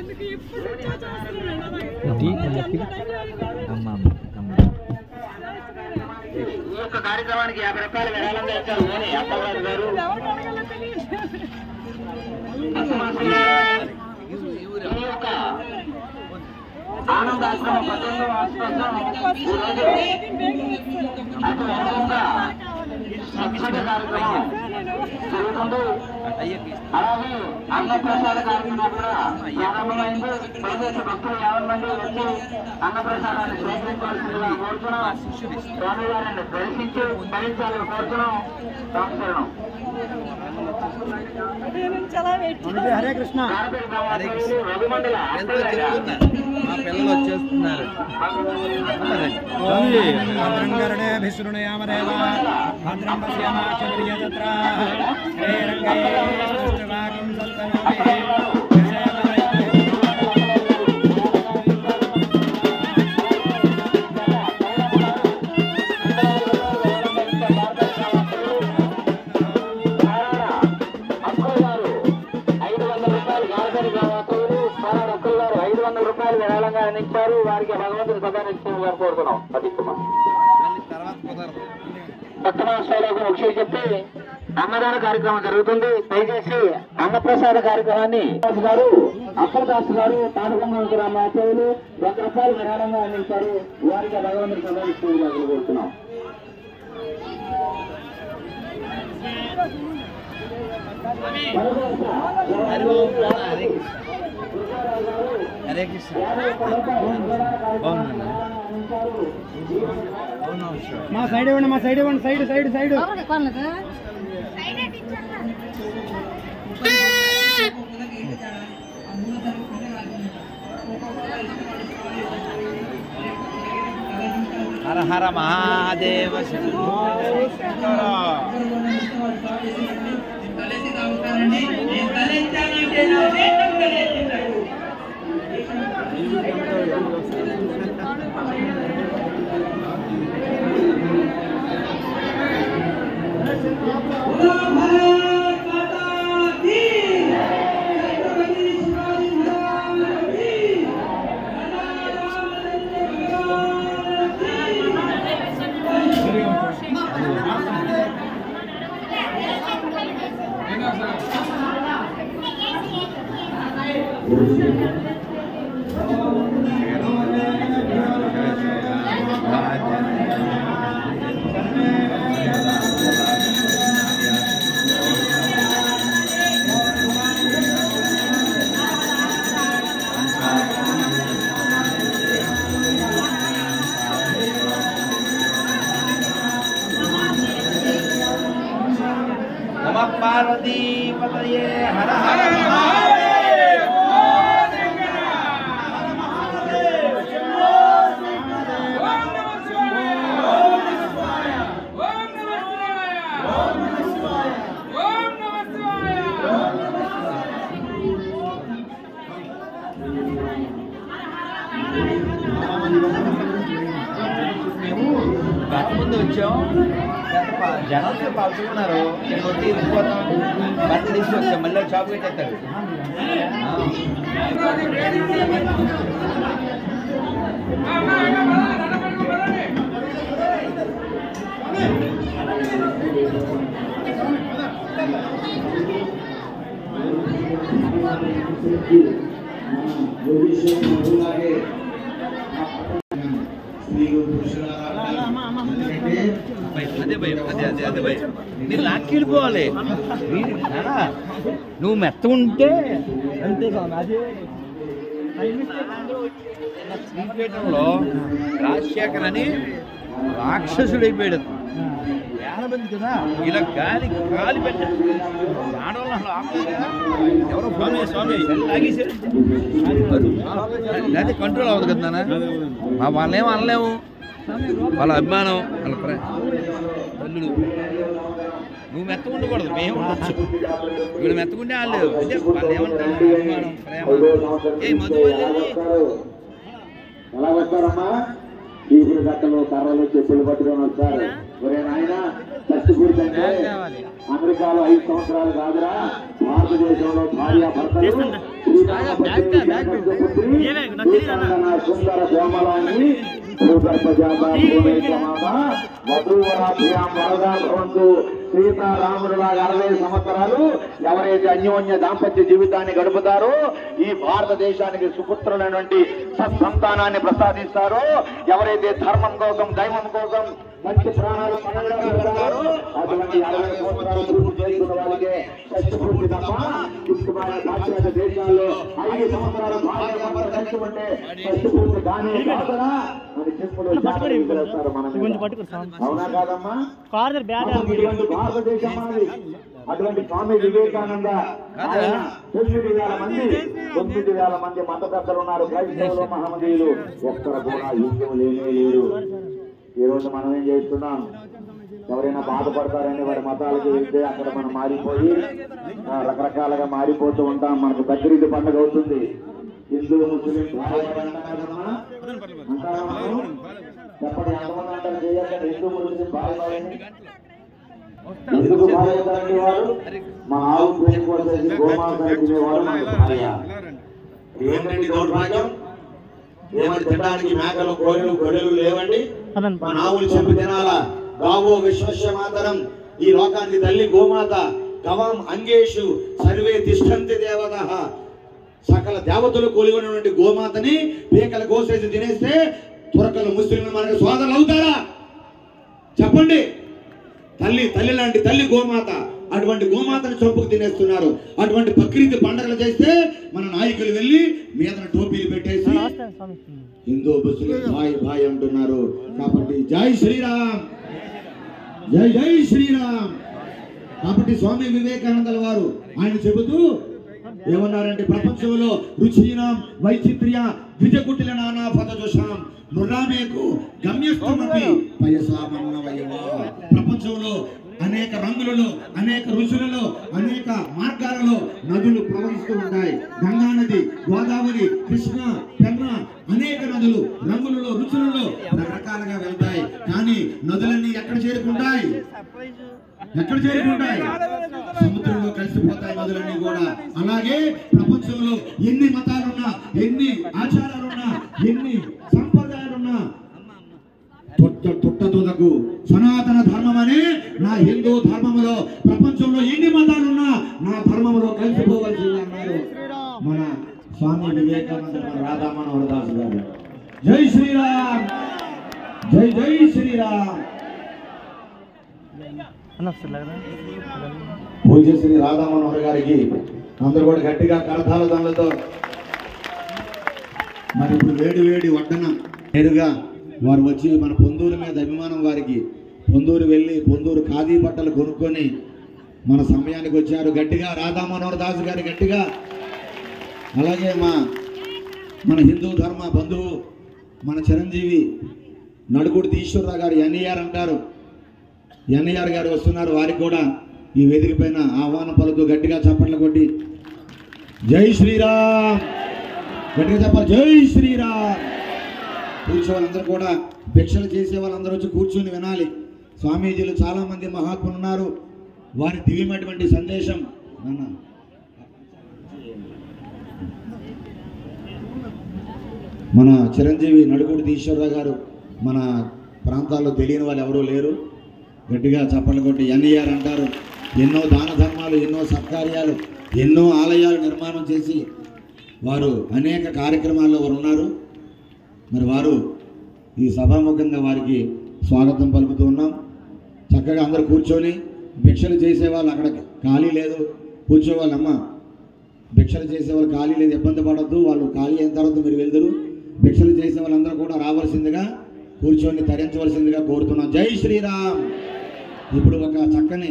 ఈ యొక్క కార్యక్రమానికి 50 రూపాయలు విరాళంగా ఇచ్చారు ఓని అప్పలరాజు గారు. ఈ యొక్క ఆనందాశ్రమం 18వ స్వచ్ఛత కార్యక్రమం జరుగుతుంది. అలాగే అన్నప్రసాద కార్యక్రమం కూడా ప్రారంభమైంది. ప్రదేశ భక్తులు 50 మంది వచ్చి అన్నప్రసాదాన్ని స్వీకరించాల్సిందిగా కోరుతున్నాం. స్వామివారిని దర్శించి భరించాలని కోరుతున్నాం. రామచరణం. హరే కృష్ణ. మా పిల్లలు వచ్చేస్తున్నారు. విరాళంగా అందించారు. వారికి భగవంతుని సభానిగా కోరుతున్నాం. భక్తమాసాలకు ముఖ్య చెప్పి అన్నదాన కార్యక్రమం జరుగుతుంది. దయచేసి అన్నప్రసాద కార్యక్రమాన్ని గారు అప్పలదాస్ గారు తాటకొండ గ్రామాచార్యులు 100 రూపాయలు విరాళంగా అందించారు. వారికి భగవంతుని సభానిగా కోరుతున్నాం. హరే కృష్ణ. మా సైడ్ ఇవ్వండి, మా సైడ్ ఇవ్వండి. సైడ్ సైడ్ సైడ్ హర హర మహాదేవ పార్వతీ పతయే హర హర మహాదేవ. ముందు వచ్చాం, జనాలతో పాల్చుకున్నారు. నేను వచ్చి వెళ్ళిపోతాం, బట్ట తీసుకొచ్చాం, మళ్ళీ షాప్ పెట్టేస్తారు. అదే భయం, అదే అదే అదే భయం. మీరు లాక్కెళ్ళిపోవాలి. నువ్వు మెత్త ఉంటే అంతేకాదు. అదే శ్రీపీఠంలో రాజశేఖర్ అని రాక్షసుడు అయిపోయాడు. వేలబంది కదా, ఇలా గాలి గాలి పెట్టాడు. ఆడవాళ్ళు ఎవరో స్వామి స్వామి లాగేసారు. లేకపోతే కంట్రోల్ అవ్వదు కదా నాన్న. వాళ్ళేమో అనలేము, వాళ్ళ అభిమానం, వాళ్ళ తల్లుడు. నువ్వు మెత్త ఉండకూడదు, మేము ఉండొచ్చు. వీళ్ళు మెత్తకుంటే వాళ్ళు అంటే వాళ్ళు ఏమంటారు, అభిమానం, ప్రేమ. ఏ మధు ఎలా వస్తారమ్మా? చీపురు కట్టలు, కర్రలు, చెప్పులు పట్టుకొని వస్తారు. ఒరే నాయన, చచ్చిపోతుంటే అమెరికాలో 5 సంవత్సరాలు కాదురా, భారతదేశంలో భార్య భర్తలు సుందర శ్యామలాన్ని వధూవరాభ్యాం సీతారాముడులాగా 60 సంవత్సరాలు ఎవరైతే అన్యోన్య దాంపత్య జీవితాన్ని గడుపుతారో ఈ భారతదేశానికి సుపుత్రులైనటువంటి సత్సంతానాన్ని ప్రసాదిస్తారో, ఎవరైతే ధర్మం కోసం దైవం కోసం మంచి ప్రాణాలు పెడతారో అటువంటి 60 సంవత్సరాలు పూర్తి చేసుకున్న వాళ్ళకే చచ్చిపోతుంది తప్ప పాశ్చాత్య దేశాల్లో 5 సంవత్సరాలు భార్య కలిసి ఉంటే చచ్చిపోతుంది కానీ కాదరా అని చెప్పులు చేస్తారు మన మీద. అవునా కాదమ్మా? భారతదేశం మనది. అటువంటి స్వామి వివేకానంద 9,000 మంది మత పెద్దలు ఉన్నారు. క్రైస్తవులు మహమ్మదీయులు ఎక్కడ కూడా యుద్ధం లేనే లేరు. ఈ రోజు మనం ఏం చేస్తున్నాం? ఎవరైనా బాధపడతారని వారి మతాలకు వెళ్తే అక్కడ మనం మారిపోయి రకరకాలుగా మారిపోతూ ఉంటాం. మనకు బక్రీద్ పండుగ అవుతుంది. హిందూ ముస్లిం చెప్పండి, ఎంతమంది అంటారు చేయాలి? హిందూ ముస్లిం భార్యని ఎందుకు భార్యతారండి? వారు మా ఆవు పోసి గోమాత తినేవారు మన భార్య. ఏంటండి దౌర్భాగ్యం? ఏమని తినడానికి మేకలు కోళ్ళు గొర్రెలు లేవండి? మన ఆవులు చెప్పి తినాలా? గావో విశ్వస్య మాతరం, ఈ లోకానికి తల్లి గోమాత. గవాం అంగేషు సర్వే తిష్టంతి దేవతః, సకల దేవతలు కొలిగినటువంటి గోమాతని పీకలు కోసేసి తినేస్తే తురకలు ముస్లింలు మనకు సోదరులు అవుతారా? చెప్పండి. తల్లి లాంటి తల్లి గోమాత, అటువంటి గోమాతను చంపుకు తినేస్తున్నారు. అటువంటి బక్రీద్ పండుగలు చేస్తే మన నాయకులు వెళ్ళి మీద టోపీలు పెట్టేసి హిందూ ముస్లిం భాయ్ భాయ్ అంటున్నారు. కాబట్టి జై శ్రీరామ్, జై జై శ్రీరామ్. కాబట్టి స్వామి వివేకానందల వారు ఆయన చెబుతూ ఏమన్నారంటే, ప్రపంచంలో రుచినాం వైచిత్ర్య ద్విజకుటిల నానా పదజోషాం నురామేకు గమ్యస్థమపి పయసామన్నవయవా. ప్రపంచంలో అనేక రంగులలో, అనేక రుచులలో, అనేక మార్గాలలో నదులు ప్రవహిస్తూ ఉంటాయి. గంగా నది, గోదావరి, కృష్ణ, పెన్న, అనేక నదులు రంగులలో, రుచులలో రకరకాలుగా వెళ్తాయి. కానీ నదులన్నీ ఎక్కడ చేరుకుంటాయి? ఎక్కడ చేరుకుంటాయి? సముద్రంలో కలిసిపోతాయి నదులన్నీ కూడా. అలాగే ప్రపంచంలో ఎన్ని మతాలున్నా, ఎన్ని ఆచారాలున్నా, ఎన్ని సంప్రదాయాలున్నా తుట్టతుదకు సనాతన ధర్మం అనే నా హిందూ ధర్మములో ప్రపంచంలో ఎన్ని మతాలున్నా నా ధర్మంలో కలిసిపోవలసింది అన్నారు మన స్వామి వివేకానంద, మన రాధా మనోహర్ దాస్ గారు. జై శ్రీరామ్, జై జై శ్రీరామ్. పూజ్య శ్రీ రాధా మనోహర్ గారికి అందరూ కూడా గట్టిగా కరతాళ దండలతో. మరి ఇప్పుడు వేడి వేడి వడ్డన నేరుగా వారు వచ్చి మన పొందూరు మీద అభిమానం వారికి, పొందూరు వెళ్ళి పొందూరు ఖాదీ బట్టలు కొనుక్కొని మన సమయానికి వచ్చారు. గట్టిగా రాధా మనోహర్ దాస్ గారి గట్టిగా. అలాగే మన హిందూ ధర్మ బంధువు మన చిరంజీవి నడుకుడి ఈశ్వరరావు గారు, ఎన్ఈఆర్ అంటారు, ఎన్ఈఆర్ గారు వస్తున్నారు. వారికి కూడా ఈ వేదిక పైన ఆహ్వానం పలుకుతూ గట్టిగా చప్పట్లు కొట్టి జై శ్రీరామ్ గట్టిగా చెప్పాలి. జై శ్రీరామ్. కూర్చో వాళ్ళందరూ కూడా, భిక్షలు చేసే వాళ్ళందరూ వచ్చి కూర్చొని వినాలి. స్వామీజీలు చాలా మంది మహాత్ములు ఉన్నారు. వారి దివ్యమైనటువంటి సందేశం మన చిరంజీవి నడుకుడి ఈశ్వరరావు గారు. మన ప్రాంతాల్లో తెలియని వాళ్ళు ఎవరూ లేరు. గట్టిగా చప్పట్లు కొట్టి ఎన్ఈఆర్ అంటారు. ఎన్నో దాన ధర్మాలు, ఎన్నో సత్కార్యాలు, ఎన్నో ఆలయాలు నిర్మాణం చేసి వారు అనేక కార్యక్రమాల్లో వారు ఉన్నారు. మరి వారు ఈ సభాముఖంగా వారికి స్వాగతం పలుకుతూ ఉన్నాం. చక్కగా అందరూ కూర్చొని భిక్షలు చేసేవాళ్ళు, అక్కడ ఖాళీ లేదు కూర్చోవాళ్ళమ్మ, భిక్షలు చేసేవాళ్ళు ఖాళీ లేదు, ఇబ్బంది పడద్దు. వాళ్ళు ఖాళీ అయిన తర్వాత మీరు వెళ్తారు. భిక్షలు చేసే వాళ్ళందరూ కూడా రావాల్సిందిగా, కూర్చొని తరించవలసిందిగా కోరుతున్నాం. జై శ్రీరామ్. ఇప్పుడు ఒక చక్కని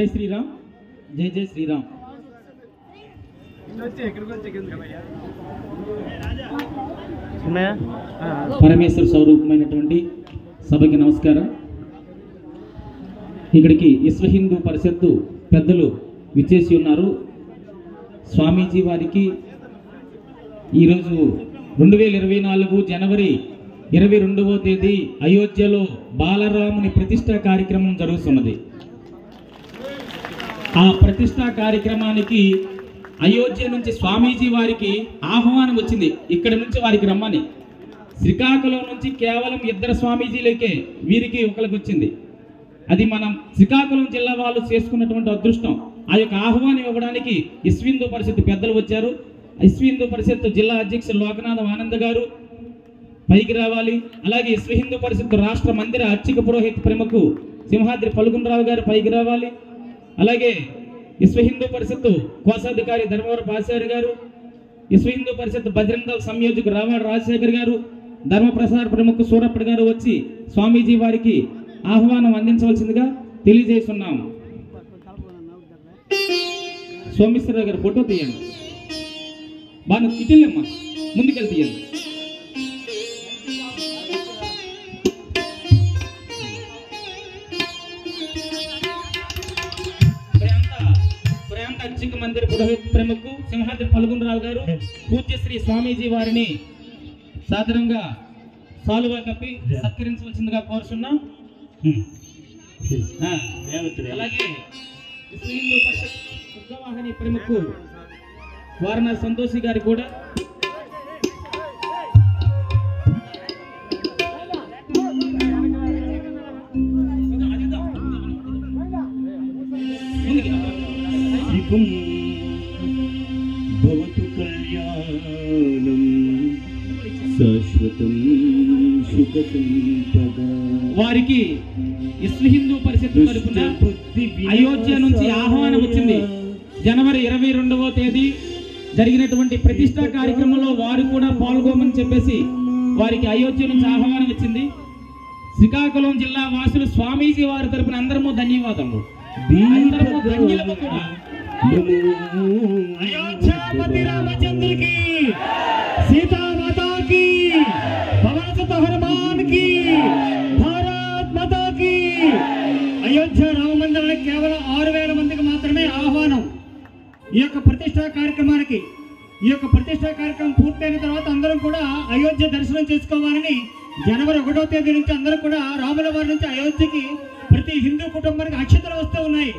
జై శ్రీరామ్, జై జై శ్రీరామ్. పరమేశ్వర స్వరూపమైనటువంటి సభకి నమస్కారం. ఇక్కడికి విశ్వ హిందూ పరిషత్తు పెద్దలు విచ్చేసి ఉన్నారు. స్వామీజీ వారికి ఈరోజు 2024 జనవరి 22వ తేదీ అయోధ్యలో బాలరాముని ప్రతిష్టా కార్యక్రమం జరుగుతున్నది. ఆ ప్రతిష్టా కార్యక్రమానికి అయోధ్య నుంచి స్వామీజీ వారికి ఆహ్వానం వచ్చింది, ఇక్కడి నుంచి వారికి రమ్మని. శ్రీకాకుళం నుంచి కేవలం 2 స్వామీజీలకే వీరికి ఒకరికి వచ్చింది. అది మనం శ్రీకాకుళం జిల్లా వాళ్ళు చేసుకున్నటువంటి అదృష్టం. ఆ యొక్క ఆహ్వానం ఇవ్వడానికి విశ్వ హిందూ పరిషత్ పెద్దలు వచ్చారు. విశ్వ హిందూ పరిషత్ జిల్లా అధ్యక్షులు లోకనాథం ఆనంద్ గారు పైకి రావాలి. అలాగే విశ్వ హిందూ పరిషత్ రాష్ట్ర మందిర అర్చక పురోహిత ప్రముఖు సింహాద్రి పలుగునరావు గారు పైకి రావాలి. అలాగే విశ్వ హిందూ పరిషత్ కోశాధికారి ధర్మవరపు ఆచార్య గారు, విశ్వ హిందూ పరిషత్ బజరంగ దళ సంయోజకు రావాడ రాజశేఖర్ గారు, ధర్మప్రసార ప్రముఖ సూరప్పటి గారు వచ్చి స్వామీజీ వారికి ఆహ్వానం అందించవలసిందిగా తెలియజేస్తున్నాము. సోమేశ్వరరావు గారు ఫోటో తీయండి. బాగా ఇటులేమ్మా, ముందుకెళ్ళి తీయండి. అర్చక మందిర పురోహిత ప్రముఖు సింహాద్రి పలుగునరావు గారు పూజ్యశ్రీ స్వామీజీ వారిని సాధారణంగా సాలువా కప్పి సత్కరించవలసిందిగా కోరుచున్నాం. అలాగే విశ్వ హిందూ పరిషత్ ఉగ్రవాహిని ప్రముఖు వారణాసి సంతోషి గారి కూడా భవతు కళ్యాణం శాశ్వతం సుఖసంపదా. వారికి విశ్వ హిందూ పరిషత్ తరపున అయోధ్య నుంచి ఆహ్వానం వచ్చింది. జనవరి 22వ తేదీ జరిగినటువంటి ప్రతిష్టా కార్యక్రమంలో వారు కూడా పాల్గొమని చెప్పేసి వారికి అయోధ్య నుంచి ఆహ్వానం వచ్చింది. శ్రీకాకుళం జిల్లా వాసులు స్వామీజీ వారి తరపున అందరము ధన్యవాదములు. అందరము ధన్యులము కూడా. అయోధ్యాపతి రామచంద్రకి, సీతామాతాకి, పవన సుత హనుమాన్కి, భారత్ మాతాకి. అయోధ్య రామ మందిరానికి కేవలం 6000 మందికి మాత్రమే ఆహ్వానం. ఈ యొక్క ప్రతిష్టా కార్యక్రమానికి, ఈ యొక్క ప్రతిష్టా కార్యక్రమం పూర్తయిన తర్వాత అందరం కూడా అయోధ్య దర్శనం చేసుకోవాలని జనవరి 1వ తేదీ నుంచి అందరూ కూడా రాముల వారి నుంచి అయోధ్యకి ప్రతి హిందూ కుటుంబానికి అక్షతలు వస్తూ ఉన్నాయి.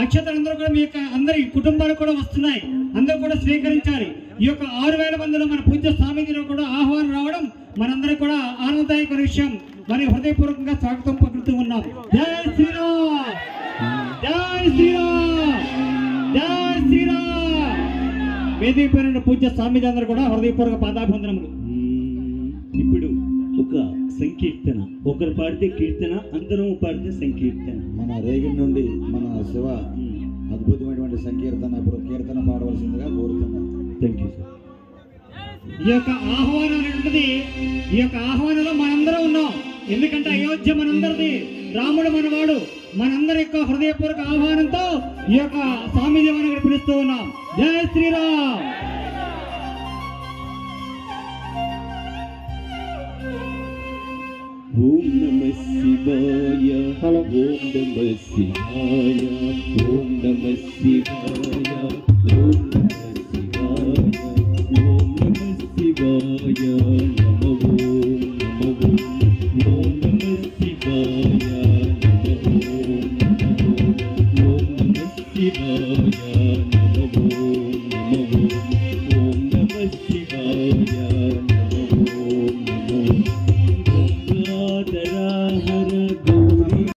అక్షతలు అందరూ కూడా మీ యొక్క అందరి కుటుంబాలకు కూడా వస్తున్నాయి. అందరూ కూడా స్వీకరించాలి. ఈ యొక్క 6000 మందిలో మన పూజ్య స్వామీజీలో కూడా ఆహ్వానం రావడం మనందరూ కూడా ఆనందదాయక విషయం. మరి హృదయపూర్వకంగా స్వాగతం పలుకుతూ ఉన్నాం. జై శ్రీరామ్, జై శ్రీరామ్, జై శ్రీరామ్. వేదిక పేరున్న పూజ్య స్వామీజీ అందరూ కూడా హృదయపూర్వక పాదాభివందనములు. ఇప్పుడు ఒక సంకీర్తన, ఒకరు పాడితే కీర్తన, అందరం పాడితే సంకీర్తన. మన రేగిడి నుండి మన శివ అద్భుతమైనటువంటి సంకీర్తన ఇప్పుడు కీర్తన పాడవలసిందిగా కోరుతున్నాం. Thank you sir. ఈ యొక్క ఆహ్వానం అనేది, ఈ యొక్క ఆహ్వానంలో మనందరం ఉన్నాం. ఎందుకంటే అయోధ్య మనందరిది, రాముడు మనవాడు. మనందరి యొక్క హృదయపూర్వక ఆహ్వానంతో ఈ యొక్క స్వామీజీ మనం పిలుస్తూ ఉన్నాం. జై శ్రీరామ్. ఓం నమః శివాయ, ఓం నమః శివాయ, ఓం నమః శివాయ, ఓం నమః శివాయ, ఓం నమః శివాయ.